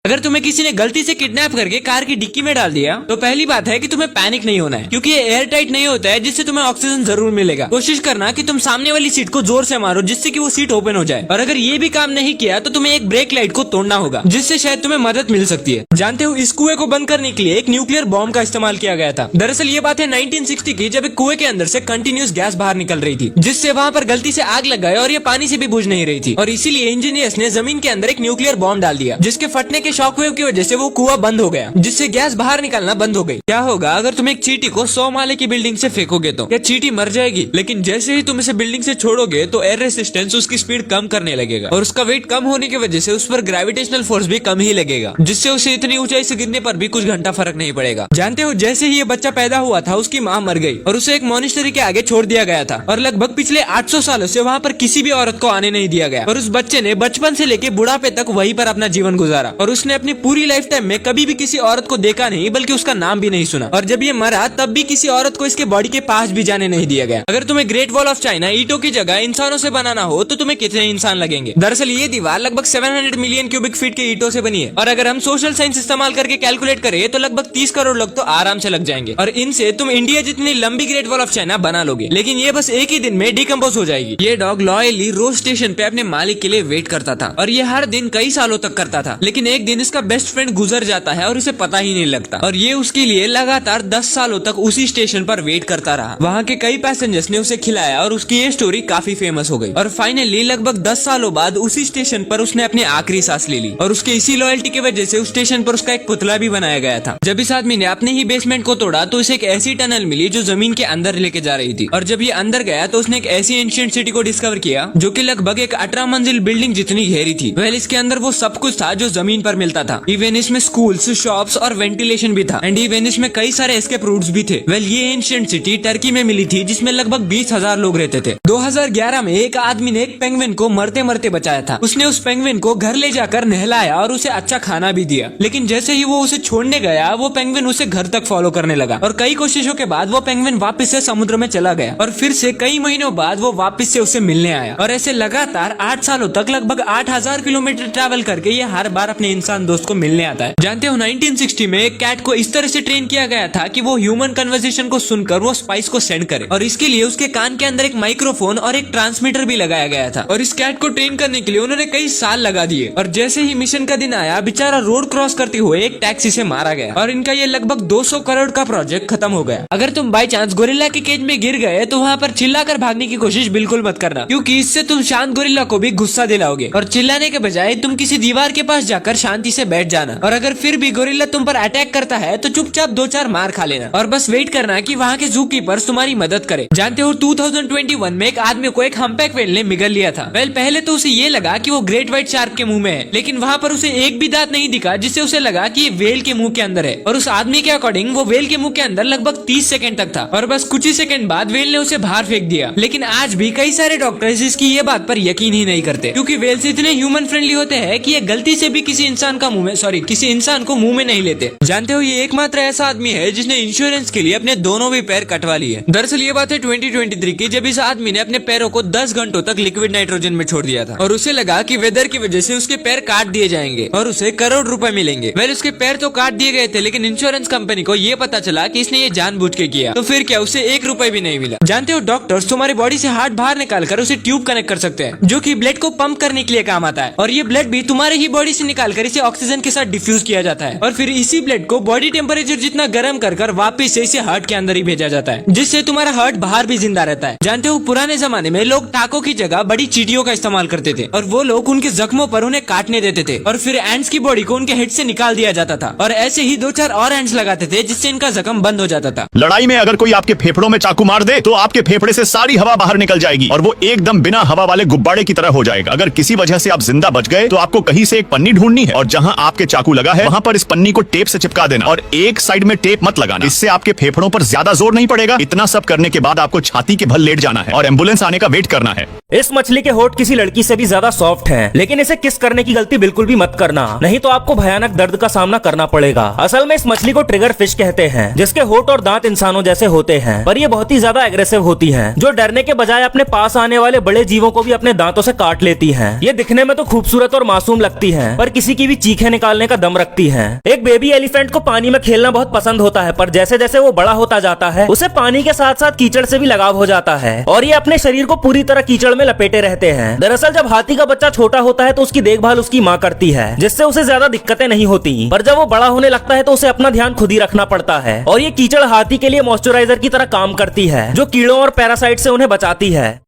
अगर तुम्हें किसी ने गलती से किडनैप करके कार की डिक्की में डाल दिया तो पहली बात है कि तुम्हें पैनिक नहीं होना है, क्योंकि ये एयर टाइट नहीं होता है जिससे तुम्हें ऑक्सीजन जरूर मिलेगा। कोशिश करना कि तुम सामने वाली सीट को जोर से मारो जिससे कि वो सीट ओपन हो जाए, और अगर ये भी काम नहीं किया तो तुम्हें एक ब्रेक लाइट को तोड़ना होगा जिससे शायद तुम्हें मदद मिल सकती है। जानते हो, इस कुएं को बंद करने के लिए एक न्यूक्लियर बॉम्ब का इस्तेमाल किया गया था। दरअसल ये बात है 1960 की, जब एक कुएं के अंदर से कंटिन्यूस गैस बाहर निकल रही थी जिससे वहाँ पर गलती से आग लग गई और ये पानी से भी बुझ नहीं रही थी, और इसीलिए इंजीनियर्स ने जमीन के अंदर एक न्यूक्लियर बॉम्ब डाल दिया जिसके फटने के शॉकवेव की वजह से वो कुआं बंद हो गया, जिससे गैस बाहर निकलना बंद हो गई। क्या होगा अगर तुम एक चींटी को 100 माले की बिल्डिंग से फेंकोगे तो? या चींटी मर जाएगी, लेकिन जैसे ही तुम इसे बिल्डिंग से छोड़ोगे तो एयर रेसिस्टेंस उसकी स्पीड कम करने लगेगा, और उसका वेट कम होने की वजह से उस पर ग्रेविटेशनल फोर्स भी कम ही लगेगा, जिससे उसे इतनी ऊंचाई से गिरने पर भी कुछ घंटा फर्क नहीं पड़ेगा। जानते हो, जैसे ही ये बच्चा पैदा हुआ था उसकी माँ मर गई और उसे एक मॉनिस्टरी के आगे छोड़ दिया गया था, और लगभग पिछले 800 सालों से वहाँ पर किसी भी औरत को आने नहीं दिया गया, और उस बच्चे ने बचपन से लेके बुढ़ापे तक वहीं पर अपना जीवन गुजारा, और उसने अपनी पूरी लाइफ टाइम में कभी भी किसी औरत को देखा नहीं, बल्कि उसका नाम भी नहीं सुना, और जब ये मरा तब भी किसी औरत को इसके बॉडी के पास भी जाने नहीं दिया गया। अगर तुम्हें ग्रेट वॉल ऑफ चाइना ईंटों की जगह इंसानों से बनाना हो तो तुम्हें कितने इंसान लगेंगे? दरअसल ये दीवार लगभग 700 मिलियन क्यूबिक फीट के ईंटों से बनी है, और अगर हम सोशल साइंस इस्तेमाल करके कैलकुलेट करें तो लगभग 30 करोड़ लोग तो आराम से लग जाएंगे, और इनसे तुम इंडिया जितनी लंबी ग्रेट वॉल ऑफ चाइना बना लोगे, लेकिन ये बस एक ही दिन में डिकम्पोज हो जाएगी। ये डॉग लॉयली रोज स्टेशन पे अपने मालिक के लिए वेट करता था, और ये हर दिन कई सालों तक करता था, लेकिन एक दिन इसका बेस्ट फ्रेंड गुजर जाता है और इसे पता ही नहीं लगता, और ये उसके लिए लगातार 10 सालों तक उसी स्टेशन पर वेट करता रहा। वहाँ के कई पैसेंजर्स ने उसे खिलाया और उसकी ये स्टोरी काफी फेमस हो गई, और फाइनली लगभग 10 सालों बाद उसी स्टेशन पर उसने अपनी आखिरी सांस ले ली, और उसके इसी लॉयल्टी की वजह से उस स्टेशन पर उसका एक पुतला भी बनाया गया था। जब इस आदमी ने अपने ही बेसमेंट को तोड़ा तो उसे एक ऐसी टनल मिली जो जमीन के अंदर लेके जा रही थी, और जब ये अंदर गया तो उसने एक ऐसी एंशिएंट सिटी को डिस्कवर किया जो कि लगभग एक 18 मंजिल बिल्डिंग जितनी गहरी थी। वेल, इसके अंदर वो सब कुछ था जो जमीन पर मिलता था, इवन इसमें स्कूल्स, शॉप्स और वेंटिलेशन भी था, एंड इवन इसमें कई सारे एस्केप रूट्स भी थे। वेल, ये एंशिएंट सिटी टर्की में मिली थी जिसमें लगभग 20,000 लोग रहते थे। 2011 में एक आदमी ने एक पेंगुइन को मरते मरते बचाया था। उसने उस पेंगुइन को घर ले जाकर नहलाया और उसे अच्छा खाना भी दिया, लेकिन जैसे ही वो उसे छोड़ने गया वो पेंगुइन उसे घर तक फॉलो करने लगा, और कई कोशिशों के बाद वो पेंगुइन वापस से समुद्र में चला गया, और फिर से कई महीनों बाद वो वापस से उसे मिलने आया, और ऐसे लगातार 8 सालों तक लगभग 8,000 किलोमीटर ट्रैवल करके ये हर बार अपने इंसान दोस्त को मिलने आता है। जानते हो, 1960 में एक कैट को इस तरह से ट्रेन किया गया था कि वो ह्यूमन कन्वर्सेशन को सुनकर वो स्पाइस को सेंड करे, और इसके लिए उसके कान के अंदर एक माइक्रोफोन और एक ट्रांसमीटर भी लगाया गया था, और इस कैट को ट्रेन करने के लिए उन्होंने कई साल लगा दिए, और जैसे ही मिशन का दिन आया बेचारा रोड क्रॉस करते हुए एक टैक्सी से मारा गया, और इनका ये लगभग 200 करोड़ का प्रोजेक्ट खत्म हो गया। अगर तुम बाई चांस गोरिल्ला के केज में गिर गए तो वहाँ पर चिल्लाकर भागने की कोशिश बिल्कुल मत करना, क्योंकि इससे तुम शांत गोरिल्ला को भी गुस्सा दिलाओगे, और चिल्लाने के बजाय तुम किसी दीवार के पास जाकर शांति से बैठ जाना, और अगर फिर भी गोरिल्ला तुम पर अटैक करता है तो चुपचाप 2-4 मार खा लेना, और बस वेट करना कि वहाँ के जू कीपर्स तुम्हारी मदद करे। जानते हो, 2021 में एक आदमी को एक हम्पैक व्हेल ने निगल लिया था। वेल, पहले तो उसे ये लगा कि वो ग्रेट व्हाइट शार्क के मुंह में है, लेकिन वहाँ पर उसे एक भी दांत नहीं दिखा, जिससे उसे लगा कि ये व्हेल के मुंह के अंदर है, और उस आदमी के अकॉर्डिंग वो व्हेल के मुंह के अंदर लगभग 30 सेकंड तक था, और बस कुछ ही सेकंड बाद व्हेल ने उसे बाहर फेंक दिया। लेकिन आज भी कई सारे डॉक्टर्स इसकी ये बात पर यकीन ही नहीं करते, क्योंकि व्हेल्स इतने ह्यूमन फ्रेंडली होते हैं कि ये गलती से भी किसी इंसान को मुंह में नहीं लेते। जानते हो, ये एकमात्र ऐसा आदमी है जिसने इंश्योरेंस के लिए अपने दोनों भी पैर कटवा लिए। दरअसल ये बात है 2023 की, जब इस आदमी ने अपने पैरों को 10 घंटों तक लिक्विड नाइट्रोजन में छोड़ दिया था, और उसे लगा कि वेदर की वजह से उसके पैर काट दिए जाएंगे और उसे करोड़ रुपए मिलेंगे। वेल, उसके पैर तो काट दिए गए थे, लेकिन इंश्योरेंस कंपनी को ये पता चला कि इसने ये जानबूझ के किया, तो फिर क्या, उसे 1 रुपए भी नहीं मिला। जानते हो, डॉक्टर्स तुम्हारी बॉडी से हार्ट बाहर निकालकर उसे ट्यूब कनेक्ट कर सकते हैं, जो कि ब्लड को पंप करने के लिए काम आता है, और ये ब्लड भी तुम्हारे ही बॉडी से निकालकर इसे ऑक्सीजन के साथ डिफ्यूज किया जाता है, और फिर इसी ब्लड को बॉडी टेम्परेचर जितना गर्म कर वापिस से इसे हार्ट के अंदर ही भेजा जाता है, जिससे तुम्हारा हार्ट बाहर भी जिंदा रहता है। जानते हो, पुराने जमाने में लोग टाकों की जगह बड़ी चींटियों का इस्तेमाल करते थे, और वो लोग उनके जख्मों पर उन्हें काटने देते थे, और फिर एंट्स की बॉडी को उनके हेड से निकाल दिया जाता था, और ऐसे ही 2-4 और एंट्स लगाते थे जिससे इनका जख्म बंद हो जाता था। लड़ाई में अगर कोई आपके फेफड़ों में चाकू मार दे तो आपके फेफड़े से सारी हवा बाहर निकल जाएगी, और वो एकदम बिना हवा वाले गुब्बारे की तरह हो जाएगा। अगर किसी वजह से आप जिंदा बच गए तो आपको कहीं से एक पन्नी ढूंढनी है, और जहां आपके चाकू लगा है वहां पर इस पन्नी को टेप से चिपका देना, और एक साइड में टेप मत लगाना, इससे आपके फेफड़ों पर ज्यादा जोर नहीं पड़ेगा। इतना सब करने के बाद आपको छाती के बल लेट जाना है और एम्बुलेंस आने का वेट करना है। इस मछली के होठ किसी लड़की से भी ज्यादा सॉफ्ट हैं, लेकिन इसे किस करने की गलती बिल्कुल भी मत करना, नहीं तो आपको भयानक दर्द का सामना करना पड़ेगा। असल में इस मछली को ट्रिगर फिश कहते हैं, जिसके होठ और दांत इंसानों जैसे होते हैं, पर ये बहुत ही ज्यादा एग्रेसिव होती हैं, जो डरने के बजाय अपने पास आने वाले बड़े जीवों को भी अपने दांतों से काट लेती हैं। ये दिखने में तो खूबसूरत और मासूम लगती हैं, पर किसी की भी चीखें निकालने का दम रखती हैं। एक बेबी एलिफेंट को पानी में खेलना बहुत पसंद होता है, पर जैसे जैसे वो बड़ा होता जाता है उसे पानी के साथ साथ कीचड़ से भी लगाव हो जाता है और ये अपने शरीर को पूरी तरह कीचड़ में लपेटे रहते हैं। दरअसल जब हाथी का बच्चा छोटा होता है तो उसकी देखभाल उसकी माँ करती है, जिससे उसे ज्यादा दिक्कतें नहीं होती, पर जब वो बड़ा होने लगता है तो उसे अपना ध्यान खुद ही रखना पड़ता है और ये कीचड़ हाथी के लिए मॉइस्चराइजर की तरह काम करती है, जो कीड़ों और पैरासाइट से उन्हें बचाती है।